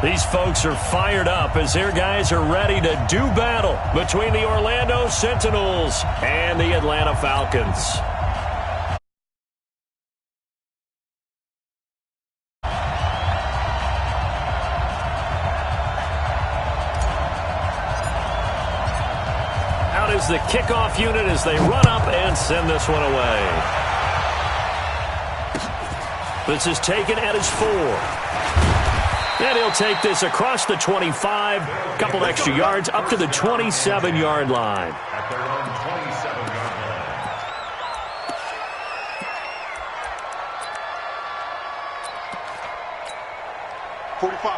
These folks are fired up as their guys are ready to do battle between the Orlando Sentinels and the Atlanta Falcons. Out is the kickoff unit as they run up and send this one away. This is taken at his 4. And he'll take this across the 25, a couple extra yards, up to the 27-yard line. At their own 27-yard line.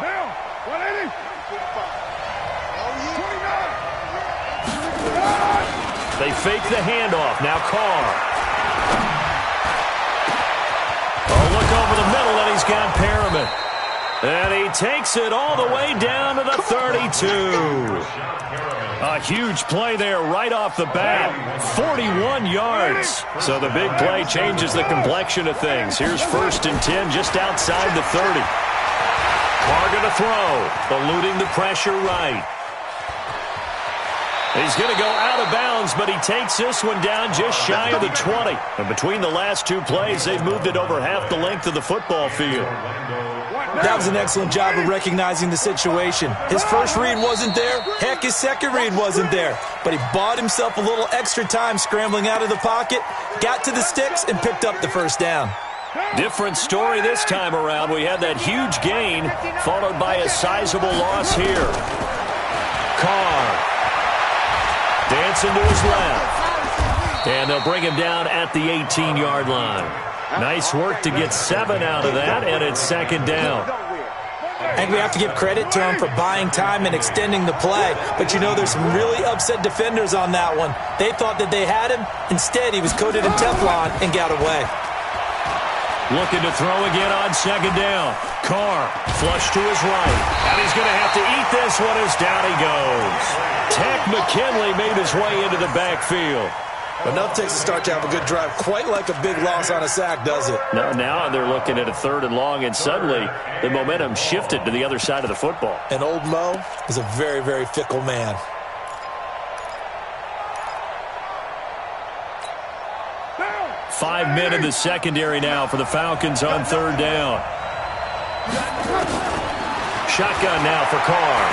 Down. 180. 29. They fake the handoff. Now Carr. Oh, look over the middle, and he's got Perriman. And he takes it all the way down to the 32. A huge play there right off the bat. 41 yards. So the big play changes the complexion of things. Here's 1st and 10 just outside the 30. Carr going to throw. Eluding the pressure right. He's going to go out of bounds, but he takes this one down just shy of the 20. And between the last two plays, they've moved it over half the length of the football field. That was an excellent job of recognizing the situation. His first read wasn't there. Heck, his second read wasn't there. But he bought himself a little extra time scrambling out of the pocket, got to the sticks, and picked up the first down. Different story this time around. We had that huge gain, followed by a sizable loss here. Carr. Dancing to his left. And they'll bring him down at the 18-yard line. Nice work to get 7 out of that, and it's 2nd down. And we have to give credit to him for buying time and extending the play. But, you know, there's some really upset defenders on that one. They thought that they had him. Instead, he was coated in Teflon and got away. Looking to throw again on 2nd down. Carr, flush to his right. And he's going to have to eat this one as down he goes. Tech McKinley made his way into the backfield. Enough takes a start to have a good drive. Quite like a big loss on a sack, does it? Now they're looking at a 3rd and long, and suddenly the momentum shifted to the other side of the football. And old Mo is a very, very fickle man. Five men in the secondary now for the Falcons on 3rd down. Shotgun now for Carr.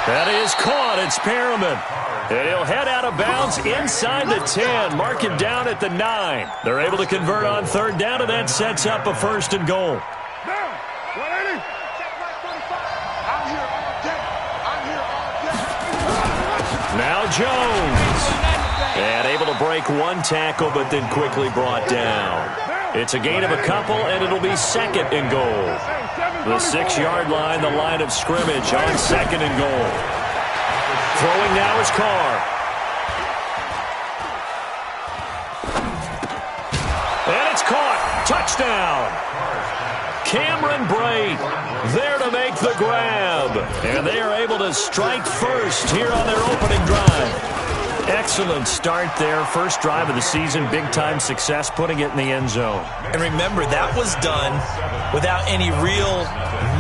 That is caught. It's Perriman. And he'll head out of bounds inside the 10. Mark him down at the 9. They're able to convert on 3rd down, and that sets up a 1st and goal. Now Jones. And able to break one tackle, but then quickly brought down. It's a gain of a couple, and it'll be 2nd and goal. The 6-yard line, the line of scrimmage on 2nd and goal. Throwing now is Carr. And it's caught. Touchdown. Cameron Brate there to make the grab. And they are able to strike first here on their opening drive. Excellent start there. First drive of the season. Big-time success putting it in the end zone. And remember, that was done without any real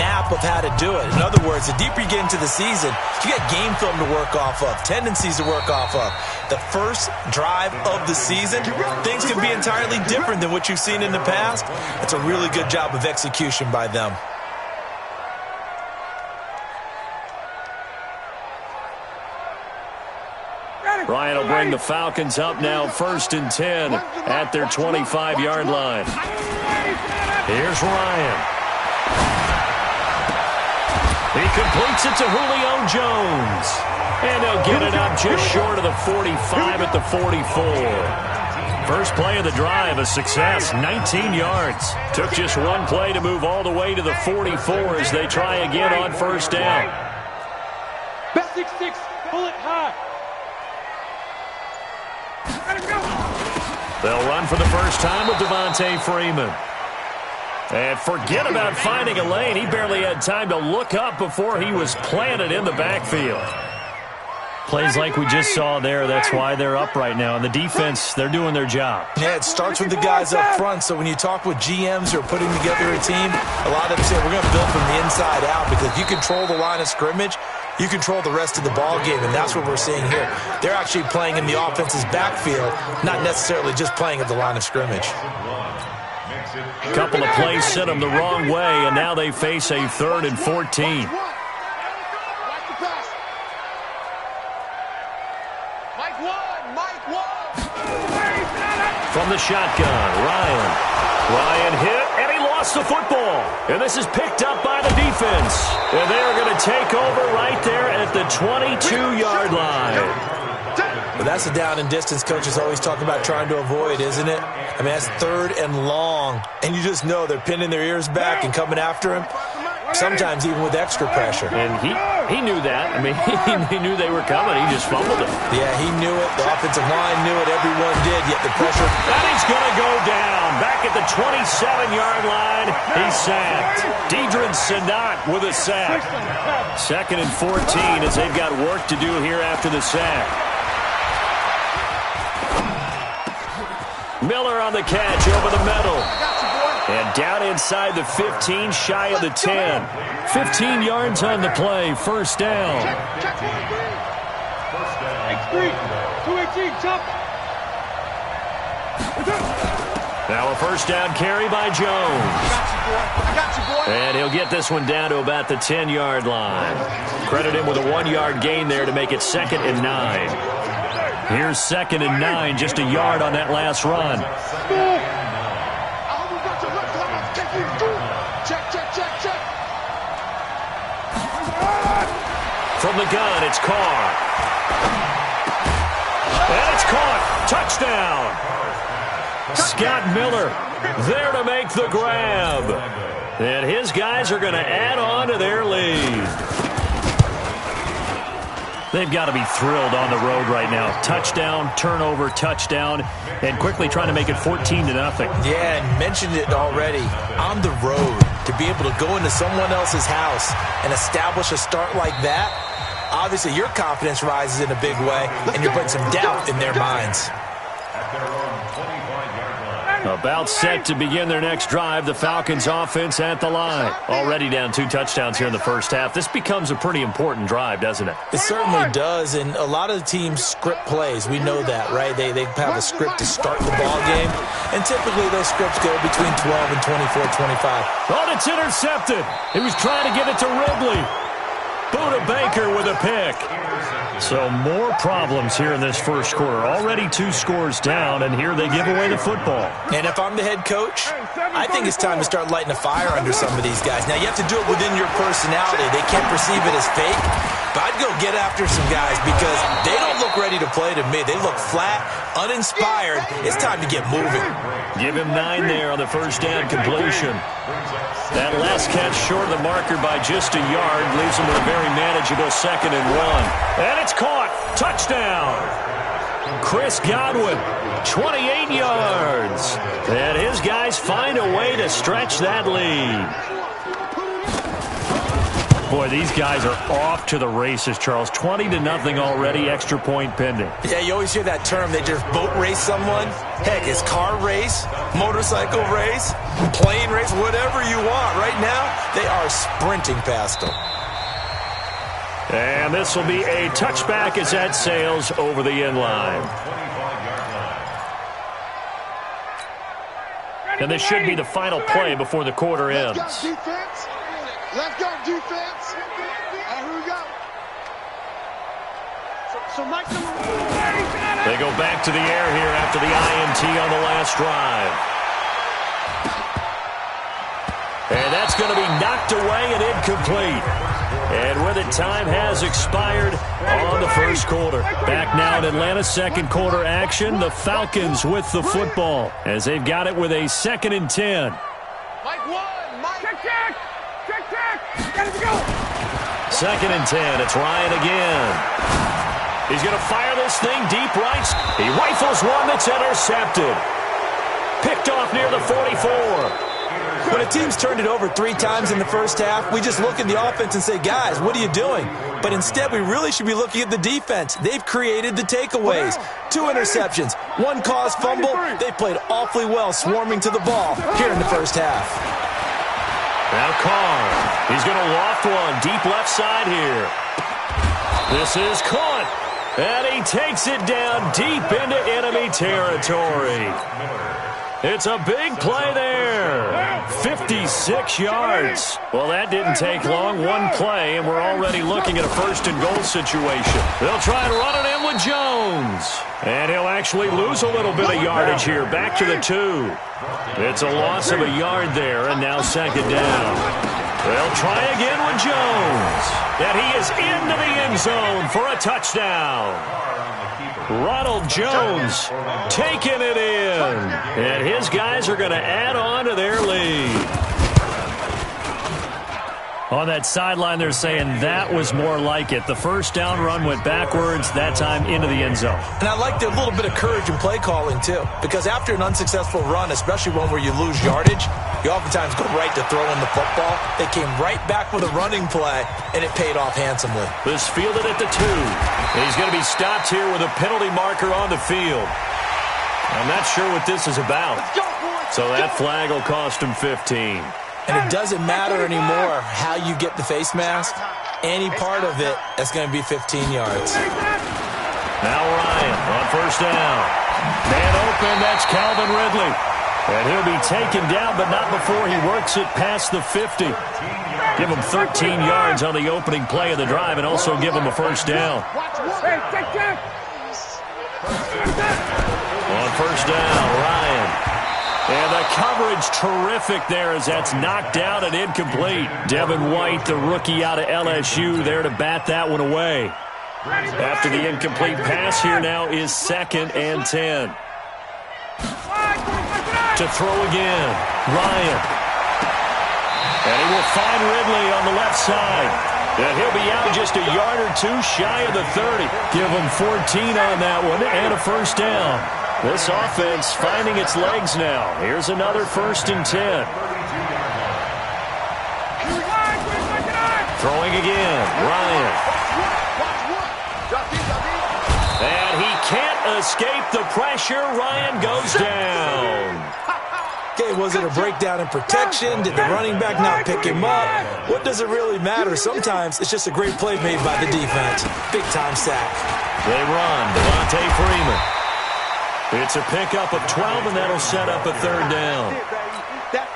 map of how to do it. In other words, the deeper you get into the season, you got game film to work off of, tendencies to work off of. The first drive of the season, things can be entirely different than what you've seen in the past. It's a really good job of execution by them. Ryan will bring the Falcons up now 1st and 10 at their 25-yard line. Here's Ryan. He completes it to Julio Jones. And they'll get it up just short of the 45 at the 44. First play of the drive, a success, 19 yards. Took just one play to move all the way to the 44 as they try again on 1st down. Best 6-6, pull it high. They'll run for the first time with Devontae Freeman. And forget about finding a lane. He barely had time to look up before he was planted in the backfield. Plays like we just saw there. That's why they're up right now. And the defense, they're doing their job. Yeah, it starts with the guys up front. So when you talk with GMs who are putting together a team, a lot of them say we're going to build from the inside out, because if you control the line of scrimmage, you control the rest of the ball game, and that's what we're seeing here. They're actually playing in the offense's backfield, not necessarily just playing at the line of scrimmage. A couple of plays sent them the wrong way, and now they face a 3rd and 14. From the shotgun, Ryan hit, and he lost the football. And this is picked up by the defense. And they're going to take over right there at the 22-yard line. But that's a down and distance coaches always talk about trying to avoid, isn't it? I mean, that's 3rd and long. And you just know they're pinning their ears back and coming after him, sometimes even with extra pressure. And he knew that. I mean, he knew they were coming. He just fumbled it. Yeah, he knew it. The offensive line knew it. Everyone did, yet the pressure. And he's going to go down. Back at the 27-yard line, he's sacked. Deidrin Sanat with a sack. 2nd and 14 as they've got work to do here after the sack. Miller on the catch over the middle. And down inside the 15, shy of the 10. 15 yards on the play, first down. Now a first down carry by Jones. And he'll get this one down to about the 10-yard line. Credit him with a 1-yard gain there to make it 2nd and 9. Here's 2nd and 9, just a yard on that last run. From the gun, it's Carr. And it's caught. Touchdown. Scott Miller there to make the grab. And his guys are going to add on to their lead. They've got to be thrilled on the road right now. Touchdown, turnover, touchdown, and quickly trying to make it 14-0. Yeah, and mentioned it already. On the road, to be able to go into someone else's house and establish a start like that, obviously your confidence rises in a big way, and you're putting some doubt in their minds. About set to begin their next drive, the Falcons offense at the line. Already down 2 touchdowns here in the first half. This becomes a pretty important drive, doesn't it? It certainly does, and a lot of the teams script plays. We know that, right? They have a script to start the ball game, and typically those scripts go between 12 and 24-25. Oh, it's intercepted. He was trying to get it to Ridley. Buda Baker with a pick. So more problems here in this first quarter. Already 2 scores down, and here they give away the football. And if I'm the head coach, I think it's time to start lighting a fire under some of these guys. Now, you have to do it within your personality. They can't perceive it as fake, but I'd go get after some guys because they don't look ready to play to me. They look flat, uninspired. It's time to get moving. Give him 9 there on the first down completion. That last catch short of the marker by just a yard leaves him with a very manageable 2nd and 1. And it's caught. Touchdown. Chris Godwin, 28 yards. And his guys find a way to stretch that lead. Boy, these guys are off to the races, Charles. 20-0 already, extra point pending. Yeah, you always hear that term. They just boat race someone. Heck, it's car race, motorcycle race, plane race, whatever you want. Right now, they are sprinting past them. And this will be a touchback as that sails over the end line. And this should be the final play before the quarter ends. Let's go, defense. Let's go, defense. And here we go. So Mike, they go back to the air here after the INT on the last drive. And that's going to be knocked away and incomplete. And with it, time has expired on the first quarter. Back now in Atlanta, second quarter action. The Falcons with the football as they've got it with a 2nd and 10. Mike 1, Mike. Check. 2nd and 10. It's Ryan again. He's going to fire this thing deep right. He rifles one that's intercepted. Picked off near the 44. When a team's turned it over 3 times in the first half, we just look at the offense and say, guys, what are you doing? But instead, we really should be looking at the defense. They've created the takeaways. 2 interceptions, 1 caused fumble. They played awfully well swarming to the ball here in the first half. Now Carr. He's going to loft one deep left side here. This is caught. And he takes it down deep into enemy territory. It's a big play there. 56 yards. Well, that didn't take long. 1 play, and we're already looking at a first-and-goal situation. They'll try and run it in with Jones. And he'll actually lose a little bit of yardage here. Back to the 2. It's a loss of a yard there, and now 2nd down. They'll try again with Jones. And he is into the end zone for a touchdown. Ronald Jones taking it in. And his guys are going to add on to their lead. On that sideline, they're saying that was more like it. The first down run went backwards, that time into the end zone. And I like their little bit of courage in play calling, too. Because after an unsuccessful run, especially one where you lose yardage, you oftentimes go right to throwing the football. They came right back with a running play, and it paid off handsomely. This fielded at the 2. He's going to be stopped here with a penalty marker on the field. I'm not sure what this is about. So that flag will cost him 15. And it doesn't matter anymore how you get the face mask. Any part of it, that's going to be 15 yards. Now Ryan on first down. Man open, that's Calvin Ridley. And he'll be taken down, but not before he works it past the 50. Give him 13 yards on the opening play of the drive and also give him a first down. On first down, Ryan. And the coverage terrific there as that's knocked down and incomplete. Devin White, the rookie out of LSU, there to bat that one away. After the incomplete pass, here now is 2nd and 10. To throw again, Ryan. And he will find Ridley on the left side. And he'll be out just a yard or 2 shy of the 30. Give him 14 on that one and a first down. This offense finding its legs now. Here's another 1st and 10. Throwing again, Ryan. And he can't escape the pressure. Ryan goes down. Okay, was it a breakdown in protection? Did the running back not pick him up? What does it really matter? Sometimes it's just a great play made by the defense. Big-time sack. They run. Devontae Freeman. It's a pickup of 12, and that'll set up a 3rd down.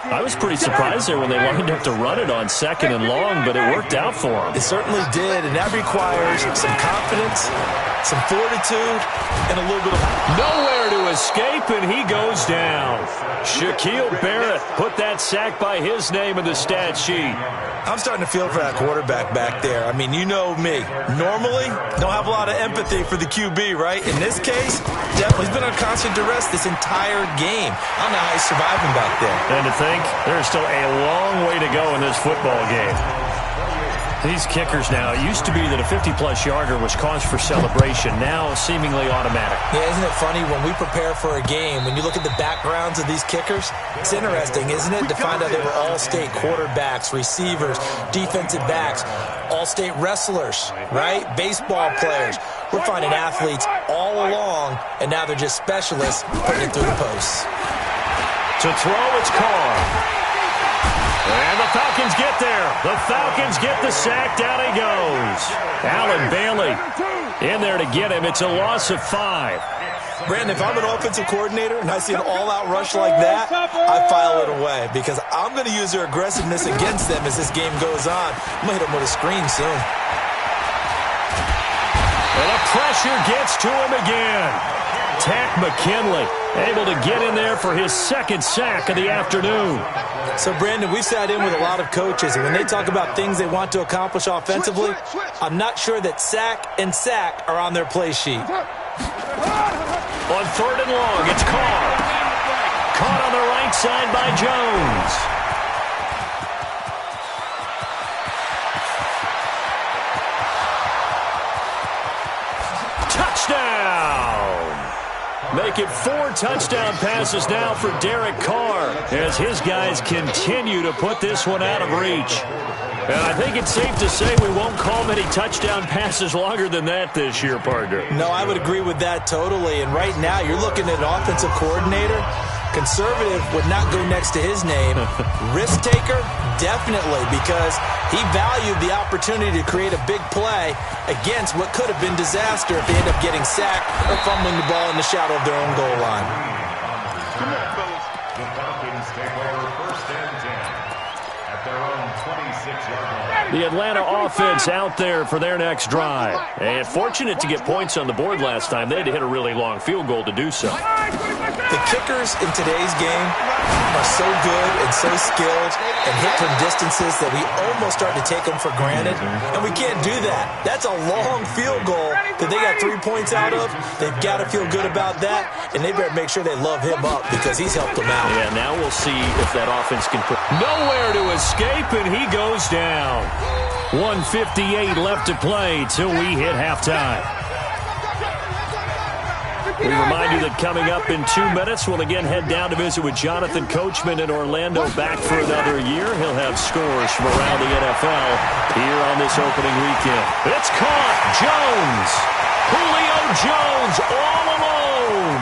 I was pretty surprised there when they lined up to run it on 2nd and long, but it worked out for them. It certainly did, and that requires some confidence, some fortitude, and a little bit of... Nowhere to escape, and he goes down. Shaquille Barrett put that sack by his name in the stat sheet. I'm starting to feel for that quarterback back there. I mean, you know me. Normally, don't have a lot of empathy for the QB, right? In this case, definitely he's been on constant duress this entire game. I don't know how he's surviving back there. And to think, there's still a long way to go in this football game. These kickers now, it used to be that a 50-plus yarder was cause for celebration. Now, seemingly automatic. Yeah, isn't it funny when we prepare for a game, when you look at the backgrounds of these kickers, it's interesting, isn't it, to find out they were all-state quarterbacks, receivers, defensive backs, all-state wrestlers, right? Baseball players. We're finding athletes all along, and now they're just specialists putting it through the posts. To throw, it's Carr. And the Falcons get there. The Falcons get the sack. Down he goes. Allen Bailey in there to get him. It's a loss of 5. Brandon, if I'm an offensive coordinator and I see an all-out rush like that, I file it away because I'm going to use their aggressiveness against them as this game goes on. I'm going to hit them with a screen soon. And the pressure gets to him again. Tack McKinley able to get in there for his 2nd sack of the afternoon. So, Brandon, we've sat in with a lot of coaches, and when they talk about things they want to accomplish offensively, I'm not sure that sack and sack are on their play sheet. On 3rd and long, it's Carr. Caught on the right side by Jones. Touchdown! Make it 4 touchdown passes now for Derek Carr. score as his guys continue to put this one out of reach. And I think it's safe to say we won't call many touchdown passes longer than that this year, partner. No, I would agree with that totally. And right now, you're looking at an offensive coordinator. Conservative would not go next to his name. Risk taker, definitely, because he valued the opportunity to create a big play against what could have been disaster if they end up getting sacked or fumbling the ball in the shadow of their own goal line. The Falcons take over first and 10 at their own 26-yard line. The Atlanta offense out there for their next drive. And fortunate to get points on the board last time. They had to hit a really long field goal to do so. The kickers in today's game are so good and so skilled and hit from distances that we almost start to take them for granted. And we can't do that. That's a long field goal that they got 3 points out of. They've got to feel good about that. And they better make sure they love him up because he's helped them out. Yeah, now we'll see if that offense can put nowhere to escape, and he goes down. 1:58 left to play till we hit halftime. We remind you that coming up in 2 minutes, we'll again head down to visit with Jonathan Coachman in Orlando, back for another year. He'll have scores from around the NFL here on this opening weekend. It's caught. Jones. Julio Jones all alone.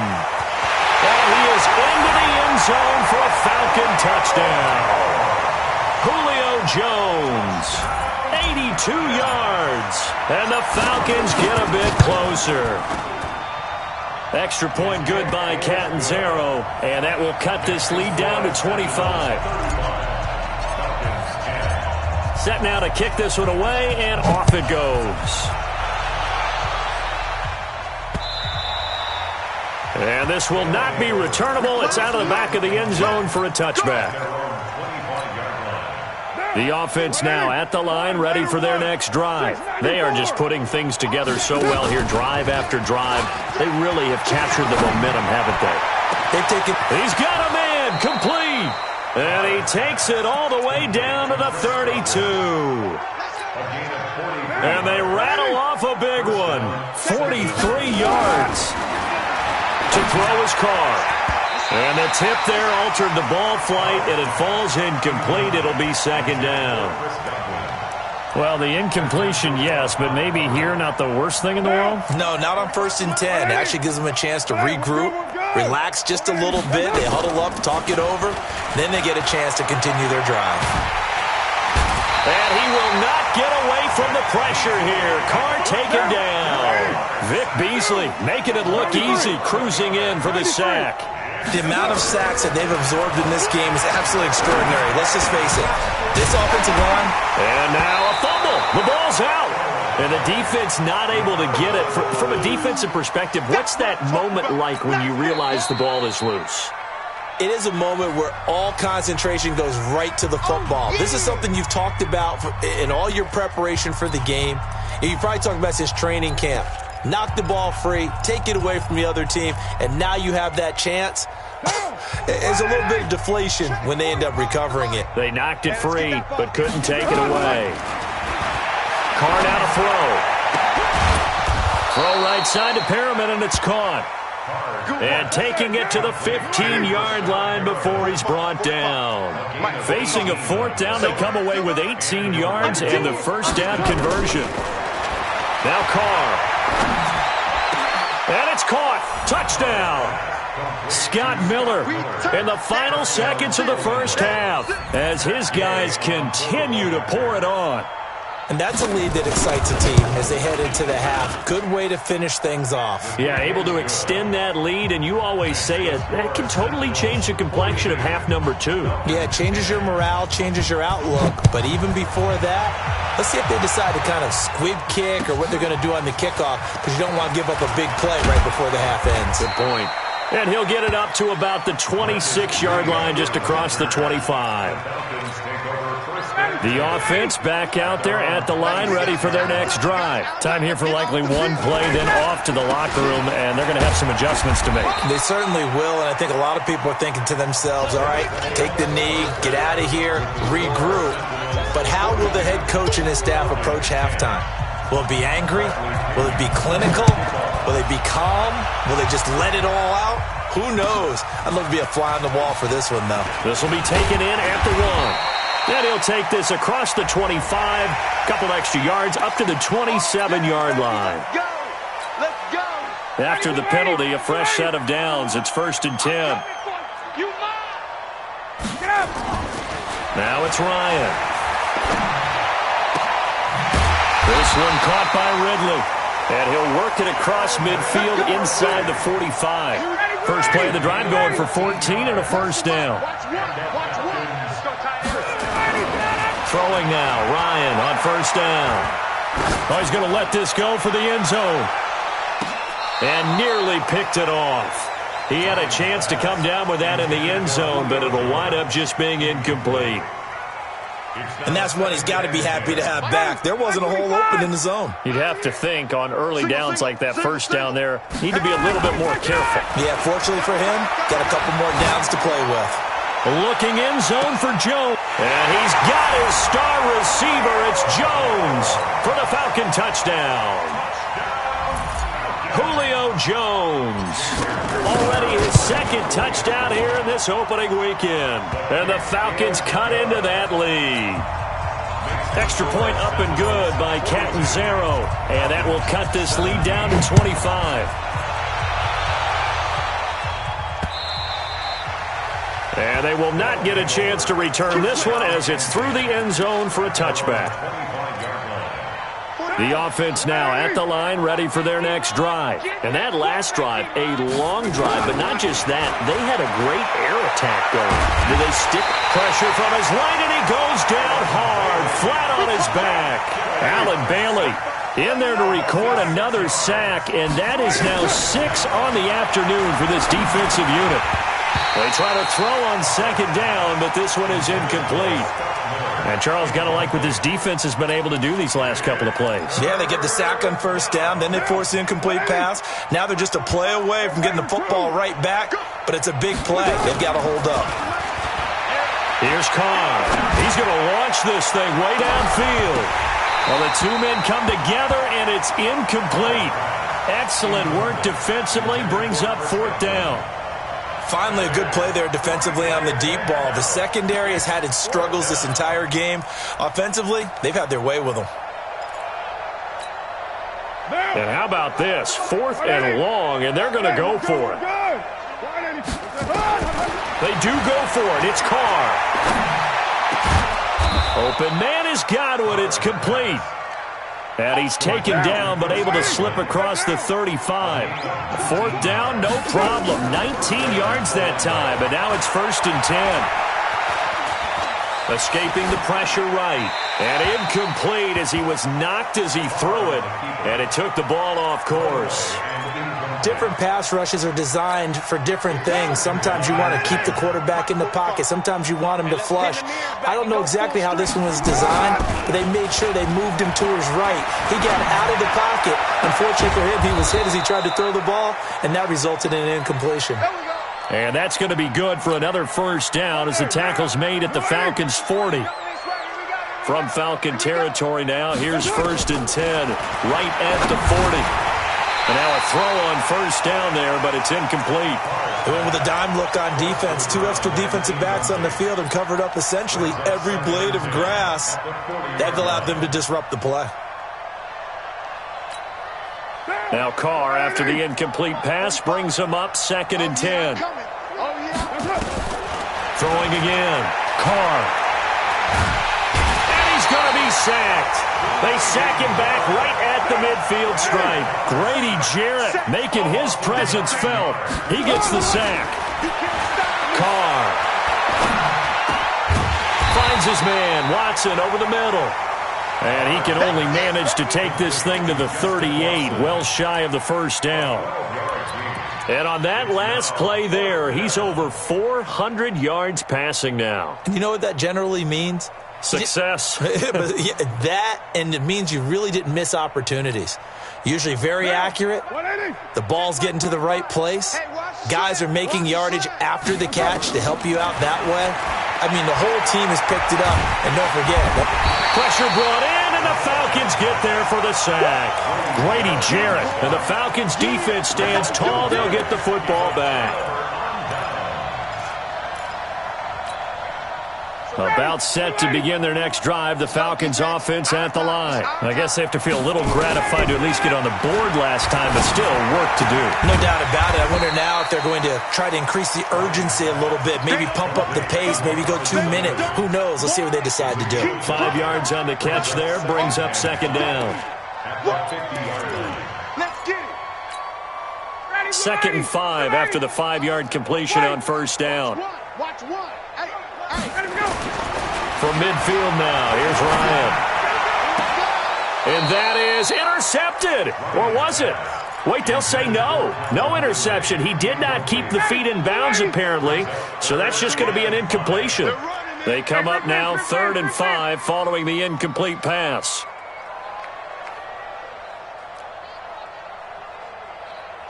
And he is into the end zone for a Falcon touchdown. Julio Jones, 82 yards. And the Falcons get a bit closer. Extra point good by Catanzaro, and that will cut this lead down to 25. Set now to kick this one away, and off it goes. And this will not be returnable. It's out of the back of the end zone for a touchback. The offense now at the line, ready for their next drive. They are just putting things together so well here, drive after drive. They really have captured the momentum, haven't they? They've taken. He's got a man, complete. And he takes it all the way down to the 32. And they rattle off a big one. 43 yards to throw his car. And the tip there altered the ball flight, and it falls incomplete. It'll be second down. Well, the incompletion, yes, but maybe here not the worst thing in the world? No, not on 1st and 10. It actually gives them a chance to regroup, relax just a little bit. They huddle up, talk it over. Then they get a chance to continue their drive. And he will not get away from the pressure here. Carr taken down. Vic Beasley making it look easy, cruising in for the sack. The amount of sacks that they've absorbed in this game is absolutely extraordinary. Let's just face it. This offensive line. And now a fumble. The ball's out. And the defense not able to get it. From a defensive perspective, what's that moment like when you realize the ball is loose? It is a moment where all concentration goes right to the football. This is something you've talked about in all your preparation for the game. And you probably talked about since training camp. Knock the ball free, take it away from the other team, and now you have that chance. There's a little bit of deflation when they end up recovering it. They knocked it free, but couldn't take it away. Carr now to throw. Throw right side to Perriman, and it's caught. And taking it to the 15-yard line before he's brought down. Facing a 4th down, they come away with 18 yards and the first down conversion. Now Carr. And it's caught. Touchdown. Scott Miller in the final seconds of the first half as his guys continue to pour it on. And that's a lead that excites a team as they head into the half. Good way to finish things off. Yeah, able to extend that lead, and you always say it, that can totally change the complexion of half number 2. Yeah, it changes your morale, changes your outlook. But even before that, let's see if they decide to kind of squib kick or what they're going to do on the kickoff, because you don't want to give up a big play right before the half ends. Good point. And he'll get it up to about the 26-yard line, just across the 25. The offense back out there at the line, ready for their next drive. Time here for likely one play, then off to the locker room, and they're going to have some adjustments to make. They certainly will, and I think a lot of people are thinking to themselves, all right, take the knee, get out of here, regroup. But how will the head coach and his staff approach halftime? Will it be angry? Will it be clinical? Will they be calm? Will they just let it all out? Who knows? I'd love to be a fly on the wall for this one, though. This will be taken in at the 1. And he'll take this across the 25, couple extra yards up to the 27-yard line. Let's go. After the penalty, a fresh set of downs. It's 1st and 10. Now it's Ryan. This one caught by Ridley. And he'll work it across midfield inside the 45. First play of the drive going for 14 and a first down. Throwing now, Ryan on first down. Oh, he's going to let this go for the end zone. And nearly picked it off. He had a chance to come down with that in the end zone, but it'll wind up just being incomplete. And that's one he's got to be happy to have back. There wasn't a hole open in the zone. You'd have to think on early downs like that first down there, need to be a little bit more careful. Yeah, fortunately for him, got a couple more downs to play with. Looking in zone for Jones. And he's got his star receiver. It's Jones for the Falcon touchdown. Julio Jones. Already his second touchdown here in this opening weekend. And the Falcons cut into that lead. Extra point up and good by Catanzaro. And that will cut this lead down to 25. And they will not get a chance to return this one as it's through the end zone for a touchback. The offense now at the line, ready for their next drive. And that last drive, a long drive, but not just that. They had a great air attack going. Do they stick pressure from his right, and he goes down hard, flat on his back. Alan Bailey in there to record another sack, and that is now 6 on the afternoon for this defensive unit. They try to throw on second down, but this one is incomplete. And Charles, got to like what this defense has been able to do these last couple of plays. Yeah, they get the sack on first down, then they force the incomplete pass. Now they're just a play away from getting the football right back, but it's a big play. They've got to hold up. Here's Carr. He's going to launch this thing way downfield. Well, the two men come together, and it's incomplete. Excellent work defensively, brings up 4th down. Finally, a good play there defensively on the deep ball. The secondary has had its struggles this entire game. Offensively, they've had their way with them. And how about this? 4th and long, and they're going to go for it. They do go for it. It's Carr. Open man has got one. It's complete. And he's taken down, but able to slip across the 35. 4th down, no problem. 19 yards that time, but now it's 1st and 10. Escaping the pressure right. And incomplete as he was knocked as he threw it. And it took the ball off course. Different pass rushes are designed for different things. Sometimes you want to keep the quarterback in the pocket. Sometimes you want him to flush. I don't know exactly how this one was designed, but they made sure they moved him to his right. He got out of the pocket. Unfortunately for him, he was hit as he tried to throw the ball, and that resulted in an incompletion. And that's going to be good for another first down as the tackle's made at the Falcons' 40. From Falcon territory now, here's 1st and 10, right at the 40. And now a throw on first down there, but it's incomplete. They went with a dime look on defense. 2 extra defensive backs on the field and covered up essentially every blade of grass. That allowed them to disrupt the play. Now Carr, after the incomplete pass, brings him up 2nd and 10. Throwing again. Carr. And he's going to be sacked. They sack him back right at the midfield stripe. Grady Jarrett making his presence felt. He gets the sack. Carr finds his man, Watson, over the middle. And he can only manage to take this thing to the 38, well shy of the first down. And on that last play there, he's over 400 yards passing now. And you know what that generally means? Success. That, and it means you really didn't miss opportunities. Usually very accurate. The ball's getting to the right place. Guys are making yardage after the catch to help you out that way. I mean, the whole team has picked it up. And don't forget, pressure brought in, and the Falcons get there for the sack. Grady Jarrett, and the Falcons defense stands tall. They'll get the football back. About set to begin their next drive, the Falcons offense at the line. I guess they have to feel a little gratified to at least get on the board last time, but still work to do. No doubt about it. I wonder now if they're going to try to increase the urgency a little bit, maybe pump up the pace, maybe go 2 minute. Who knows? Let's see what they decide to do. 5 yards on the catch there, brings up second down. Second and 5 after the 5-yard completion on first down. Watch one. From midfield now, here's Ryan. And that is intercepted. Or was it? Wait, they'll say no. No interception. He did not keep the feet in bounds, apparently. So that's just going to be an incompletion. They come up now 3rd and 5 following the incomplete pass.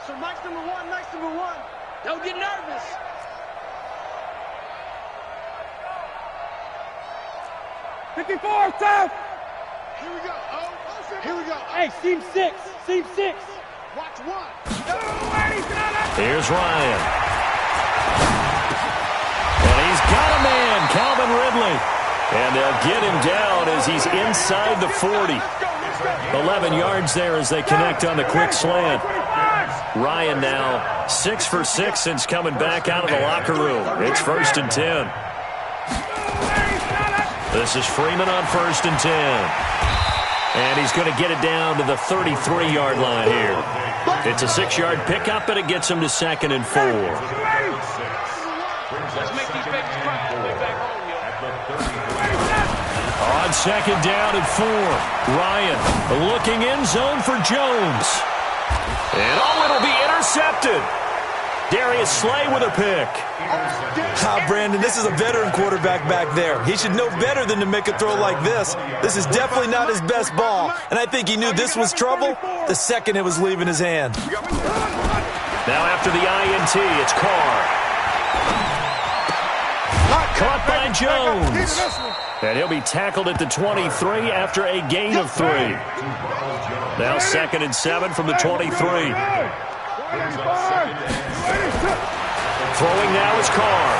So Mike's number one. Don't get nervous. '54, tough. Here we go. Here we go. Hey, seam six. Watch one. Here's Ryan. And he's got a man, Calvin Ridley. And they'll get him down as he's inside the 40. 11 yards there as they connect on the quick slant. Ryan now 6 for 6 since coming back out of the locker room. It's 1st and 10. This is Freeman on 1st and 10. And he's going to get it down to the 33-yard line here. It's a 6-yard pickup, and it gets him to 2nd and 4. Let's make these babies cry on the way back home, yo. On 2nd down and 4. Ryan looking in zone for Jones. And it'll be intercepted. Darius Slay with a pick. Brandon, this is a veteran quarterback back there. He should know better than to make a throw like this. This is definitely not his best ball, and I think he knew this was trouble the second it was leaving his hand. Now after the INT, it's Carr. Caught by Jones. And he'll be tackled at the 23 after a gain of 3. Now 2nd and 7 from the 23. Throwing now is Carr.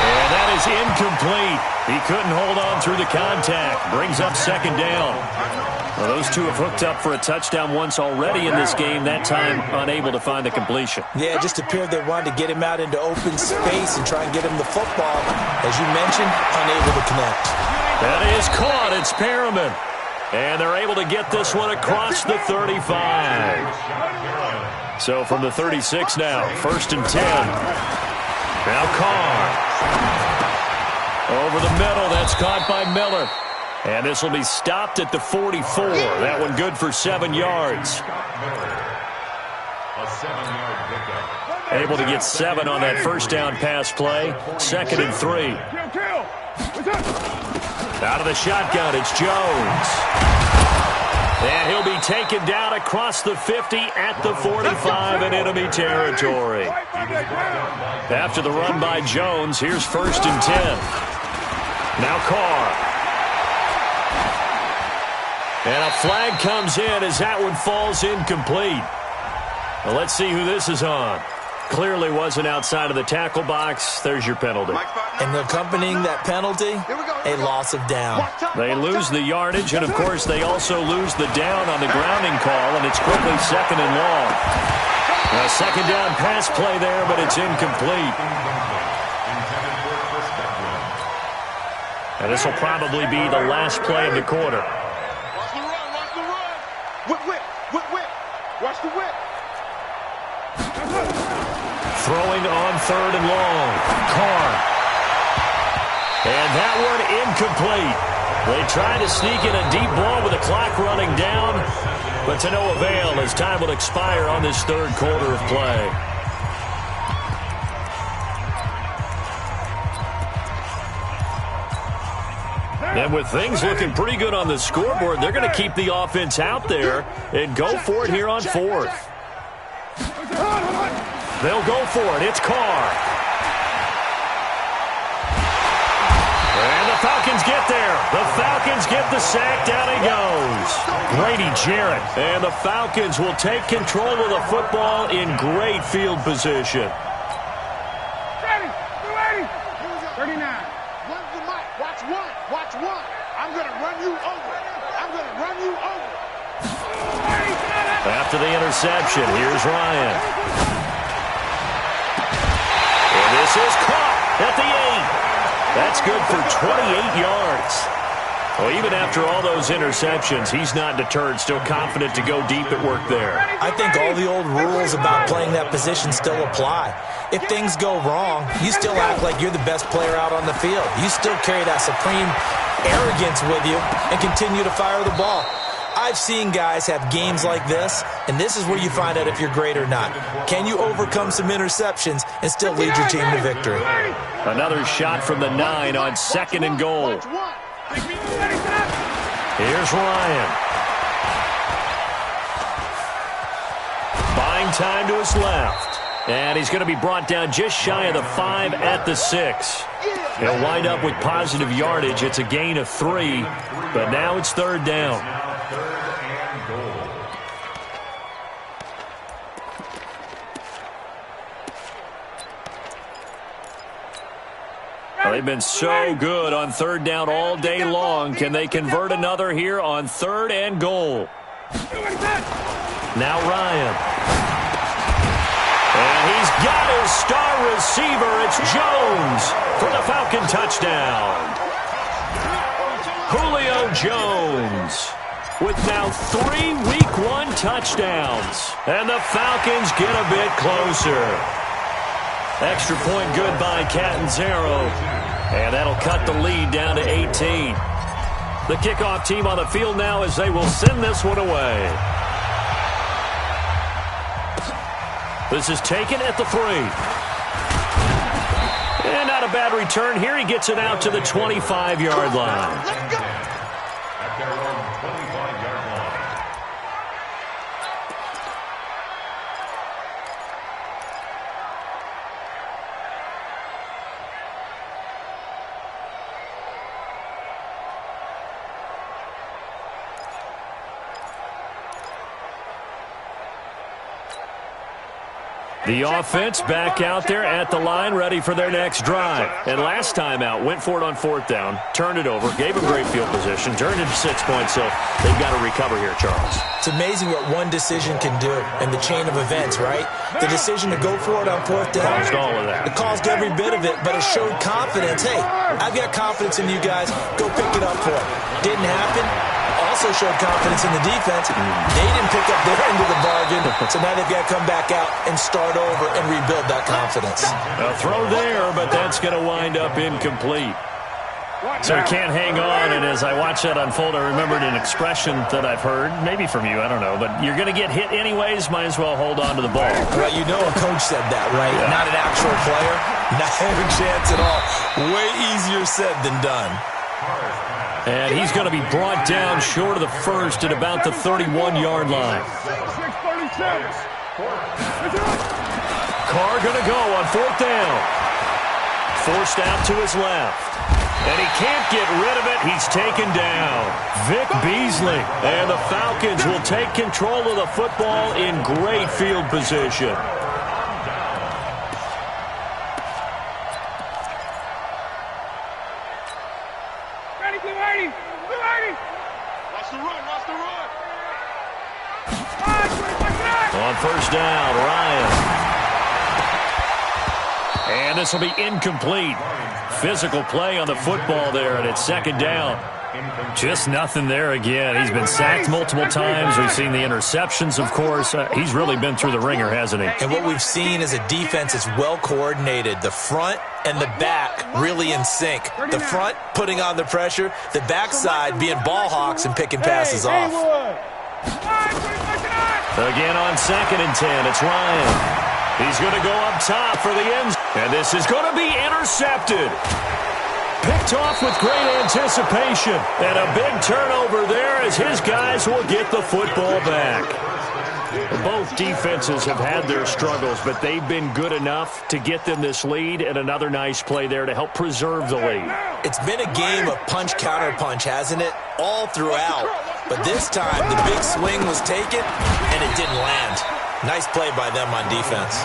And that is incomplete. He couldn't hold on through the contact. Brings up 2nd down. Well, those two have hooked up for a touchdown once already in this game, that time unable to find the completion. Yeah, it just appeared they wanted to get him out into open space and try and get him the football. As you mentioned, unable to connect. That is caught. It's Perriman. And they're able to get this one across the 35. So from the 36 now, 1st and 10. Now Carr. Over the middle, that's caught by Miller. And this will be stopped at the 44. That one good for 7 yards. A 7-yard pickup. Able to get 7 on that first down pass play. 2nd and 3. Out of the shotgun, it's Jones. And he'll be taken down across the 50 at the 45 in enemy territory. After the run by Jones, here's 1st and 10. Now Carr. And a flag comes in as that one falls incomplete. Well, let's see who this is on. Clearly wasn't outside of the tackle box. There's your penalty. And accompanying that penalty, a loss of down. They lose the yardage, and, of course, they also lose the down on the grounding call, and it's quickly 2nd and long. A 2nd down pass play there, but it's incomplete. And this will probably be the last play of the quarter. Watch the run. Whip. Watch the whip. Throwing on 3rd and long. Carr. And that one incomplete. They try to sneak in a deep ball with the clock running down, but to no avail as time will expire on this 3rd quarter of play. And with things looking pretty good on the scoreboard, they're going to keep the offense out there and go for it here on 4th. They'll go for it. It's Carr. And the Falcons get there. The Falcons get the sack. Down he goes. Grady Jarrett. And the Falcons will take control of the football in great field position. 39. you over. I'm going to run you over. After the interception, here's Ryan. And this is caught at the 8. That's good for 28 yards. Well, even after all those interceptions, he's not deterred, still confident to go deep at work there. I think all the old rules about playing that position still apply. If things go wrong, you still act like you're the best player out on the field. You still carry that supreme arrogance with you and continue to fire the ball. I've seen guys have games like this, and this is where you find out if you're great or not. Can you overcome some interceptions and still lead your team to victory? Another shot from the 9 on 2nd and goal. Here's Ryan. Buying time to his left. And he's going to be brought down just shy of the 5 at the 6. He'll wind up with positive yardage. It's a gain of 3, but now it's 3rd down. Well, they've been so good on 3rd down all day long. Can they convert another here on 3rd and goal? Now Ryan. And he's got his star receiver. It's Jones for the Falcon touchdown. Julio Jones with now 3 Week 1 touchdowns. And the Falcons get a bit closer. Extra point good by Catanzaro. And that'll cut the lead down to 18. The kickoff team on the field now as they will send this one away. This is taken at the 3. And not a bad return here. He gets it out to the 25-yard line. Let's go. At their own 25-yard line. The offense back out there at the line, ready for their next drive. And last time out, went for it on 4th down, turned it over, gave them great field position, turned it to 6 points, so they've got to recover here, Charles. It's amazing what one decision can do in the chain of events, right? The decision to go for it on 4th down. Caused all of that. It caused every bit of it, but it showed confidence. Hey, I've got confidence in you guys. Go pick it up for it. Didn't happen. Also showed confidence in the defense. They didn't pick up their end of the bargain, so now they've got to come back out and start over and rebuild that confidence. A throw there, but that's going to wind up incomplete. So he can't hang on, and as I watch that unfold, I remembered an expression that I've heard, maybe from you, I don't know, but you're going to get hit anyways, might as well hold on to the ball. Well, you know a coach said that, right? Yeah. Not an actual player. Not a chance at all. Way easier said than done. And he's going to be brought down short of the 1st at about the 31-yard line. Carr going to go on 4th down. Forced out to his left. And he can't get rid of it. He's taken down. Vic Beasley. And the Falcons will take control of the football in great field position. On 1st down, Ryan. And this will be incomplete. Physical play on the football there, and it's 2nd down. Just nothing there again. He's been sacked multiple times. We've seen the interceptions, of course. He's really been through the ringer, hasn't he? And what we've seen is a defense that's well coordinated. The front and the back really in sync. The front putting on the pressure, the backside being ball hawks and picking passes off. Again on 2nd and 10, it's Ryan. He's going to go up top for the end. And this is going to be intercepted. Picked off with great anticipation. And a big turnover there as his guys will get the football back. Both defenses have had their struggles, but they've been good enough to get them this lead, and another nice play there to help preserve the lead. It's been a game of punch-counter-punch, hasn't it? All throughout. But this time, the big swing was taken, and it didn't land. Nice play by them on defense.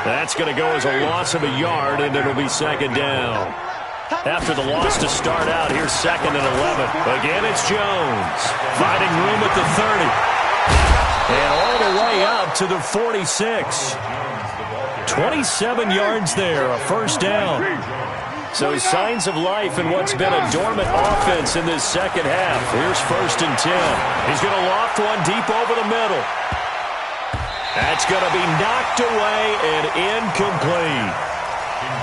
That's going to go as a loss of a yard, and it'll be 2nd down. After the loss to start out, here's 2nd and 11. Again, it's Jones. Finding room at the 30. And all the way up to the 46. 27 yards there, a first down. So signs of life in what's been a dormant offense in this second half. Here's 1st and 10. He's going to loft one deep over the middle. That's going to be knocked away and incomplete.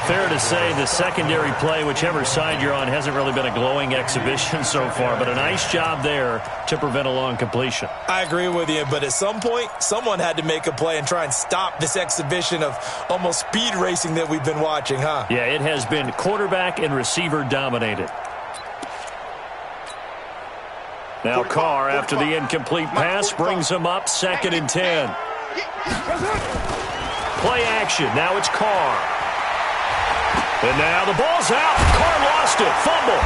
Fair to say the secondary play, whichever side you're on, hasn't really been a glowing exhibition so far, but a nice job there to prevent a long completion. I agree with you, but at some point, someone had to make a play and try and stop this exhibition of almost speed racing that we've been watching, huh? Yeah, it has been quarterback and receiver dominated. Now Carr, after the incomplete pass, brings him up 2nd and 10. Play action. Now it's Carr. And now the ball's out. Carr lost it. Fumble.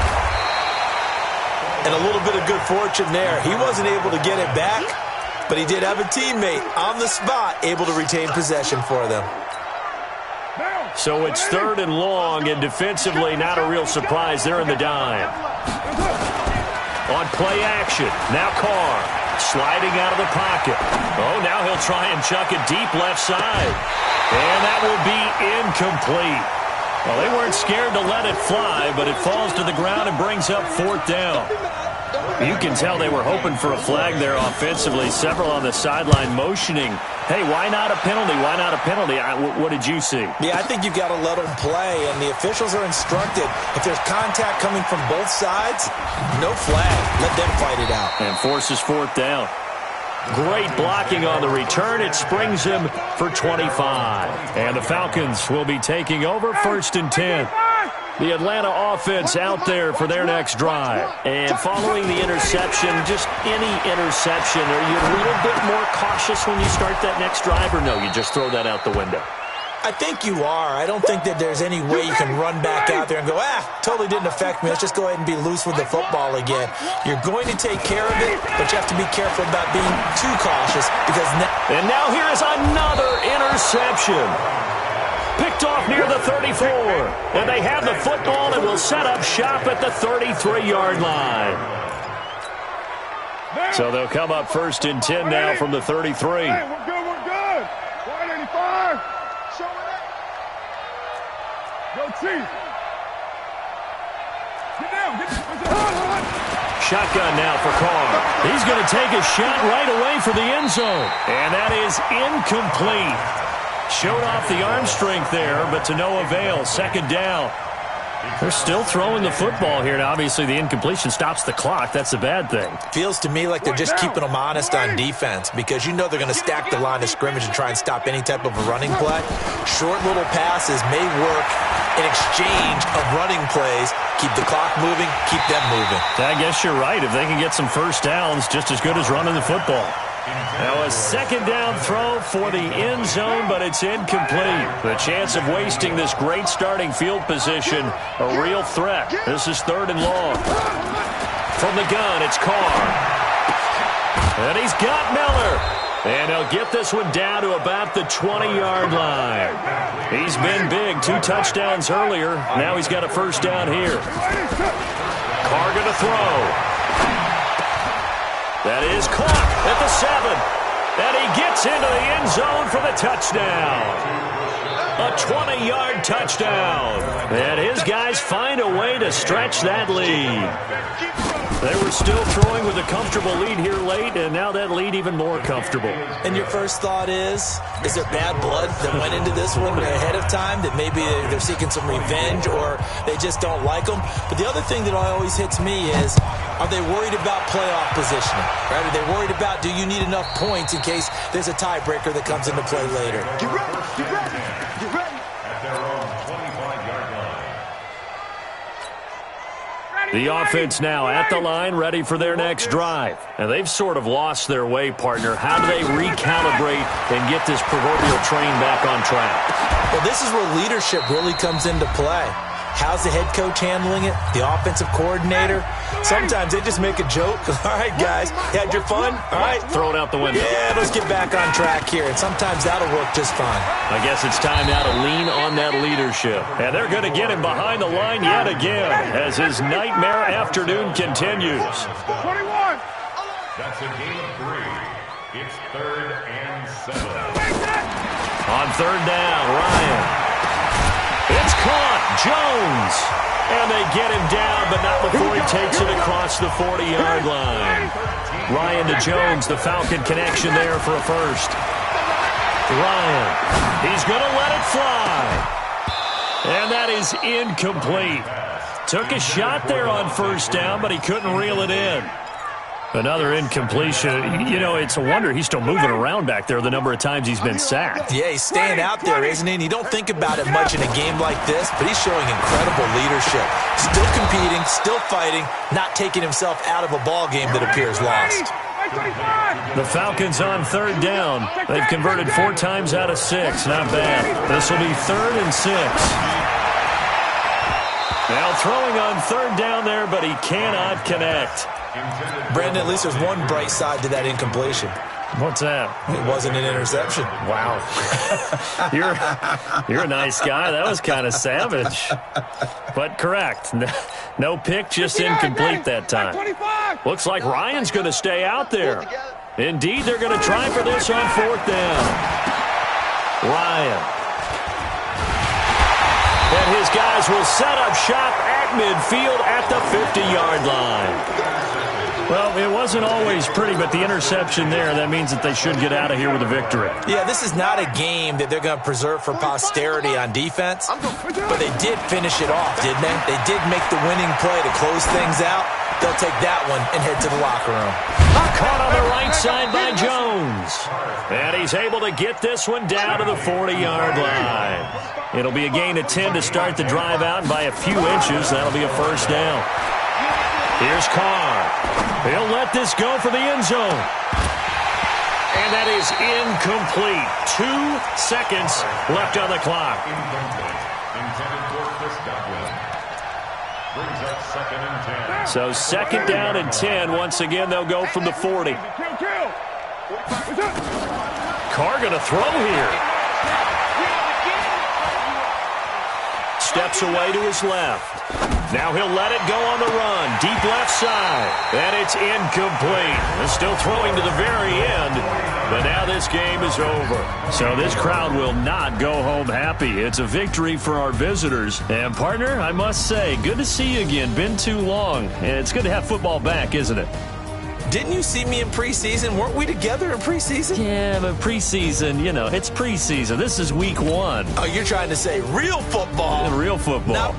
And a little bit of good fortune there. He wasn't able to get it back, but he did have a teammate on the spot able to retain possession for them. So it's 3rd and long, and defensively not a real surprise. They're in the dime. On play action. Now Carr. Sliding out of the pocket. Oh, now he'll try and chuck it deep left side. And that will be incomplete. Well, they weren't scared to let it fly, but it falls to the ground and brings up 4th down. You can tell they were hoping for a flag there offensively. Several on the sideline motioning, hey, why not a penalty? Why not a penalty? What did you see? Yeah, I think you've got to let them play, and the officials are instructed. If there's contact coming from both sides, no flag. Let them fight it out. And forces 4th down. Great blocking on the return. It springs him for 25. And the Falcons will be taking over 1st and 10. The Atlanta offense out there for their next drive. And following the interception, just any interception, are you a little bit more cautious when you start that next drive, or no, you just throw that out the window? I think you are. I don't think that there's any way you can run back out there and go, totally didn't affect me. Let's just go ahead and be loose with the football again. You're going to take care of it, but you have to be careful about being too cautious because and now here is another interception. Picked off near the 34. And they have the football and will set up shop at the 33-yard line. So they'll come up 1st and 10 now from the 33. Hey, we're good. 185. Go Chief. Get down. Shotgun now for Carr. He's going to take a shot right away for the end zone. And that is incomplete. Showed off the arm strength there, but to no avail. 2nd down. They're still throwing the football here, and obviously the incompletion stops the clock. That's a bad thing. Feels to me like they're just keeping them honest on defense because you know they're going to stack the line of scrimmage and try and stop any type of a running play. Short little passes may work in exchange of running plays. Keep the clock moving, keep them moving. I guess you're right. If they can get some first downs, just as good as running the football. Now a 2nd down throw for the end zone, but it's incomplete. The chance of wasting this great starting field position, a real threat. This is 3rd and long. From the gun, it's Carr. And he's got Miller. And he'll get this one down to about the 20-yard line. He's been big. 2 touchdowns earlier. Now he's got a first down here. Carr going to throw. That is caught at the 7. And he gets into the end zone for the touchdown. A 20-yard touchdown. And his guys find a way to stretch that lead. They were still throwing with a comfortable lead here late, and now that lead even more comfortable. And your first thought is there bad blood that went into this one ahead of time, that maybe they're seeking some revenge or they just don't like them? But the other thing that always hits me is, are they worried about playoff positioning? Right? Are they worried about, do you need enough points in case there's a tiebreaker that comes into play later? Get ready. At their own 25-yard line. The offense now at the line, ready for their next drive. And they've sort of lost their way, partner. How do they recalibrate and get this proverbial train back on track? Well, this is where leadership really comes into play. How's the head coach handling it? The offensive coordinator? Sometimes they just make a joke. All right, guys, you had your fun? All right. Throw it out the window. Yeah, let's get back on track here, and sometimes that'll work just fine. I guess it's time now to lean on that leadership. And they're going to get him behind the line yet again as his nightmare afternoon continues. 21. That's a gain of 3. It's 3rd and 7. On 3rd down, Ryan. It's caught. Jones. And they get him down, but not before he takes it across the 40-yard line. Ryan to Jones, the Falcon connection there for a first. Ryan. He's going to let it fly. And that is incomplete. Took a shot there on 1st down, but he couldn't reel it in. Another incompletion. You know, it's a wonder he's still moving around back there the number of times he's been sacked. Yeah, he's staying out there, isn't he? And you don't think about it much in a game like this, but he's showing incredible leadership. Still competing, still fighting, not taking himself out of a ball game that appears lost. The Falcons on 3rd down. They've converted 4 times out of 6. Not bad. This will be 3rd and 6. Now throwing on 3rd down there, but he cannot connect. Brandon, at least there's one bright side to that incompletion. What's that? It wasn't an interception. Wow. You're a nice guy. That was kind of savage. But correct. No pick, just incomplete that time. Looks like Ryan's going to stay out there. Indeed, they're going to try for this on 4th down. Ryan. And his guys will set up shop at midfield at the 50-yard line. Well, it wasn't always pretty, but the interception there, that means that they should get out of here with a victory. Yeah, this is not a game that they're going to preserve for posterity on defense, but they did finish it off, didn't they? They did make the winning play to close things out. They'll take that one and head to the locker room. Caught on the right side by Jones. And he's able to get this one down to the 40-yard line. It'll be a gain of 10 to start the drive out, and by a few inches, that'll be a 1st down. Here's Carr. He'll let this go for the end zone. And that is incomplete. 2 seconds left on the clock. Intended for Chris Godwin. Brings up 2nd and 10. So 2nd down and 10. Once again, they'll go from the 40. Carr going to throw here. Steps away to his left. Now he'll let it go on the run. Deep left side. And it's incomplete. They're still throwing to the very end. But now this game is over. So this crowd will not go home happy. It's a victory for our visitors. And partner, I must say, good to see you again. Been too long. And it's good to have football back, isn't it? Didn't you see me in preseason? Weren't we together in preseason? Yeah, but preseason, you know, it's preseason. This is week 1. Oh, you're trying to say real football. Real football. Now,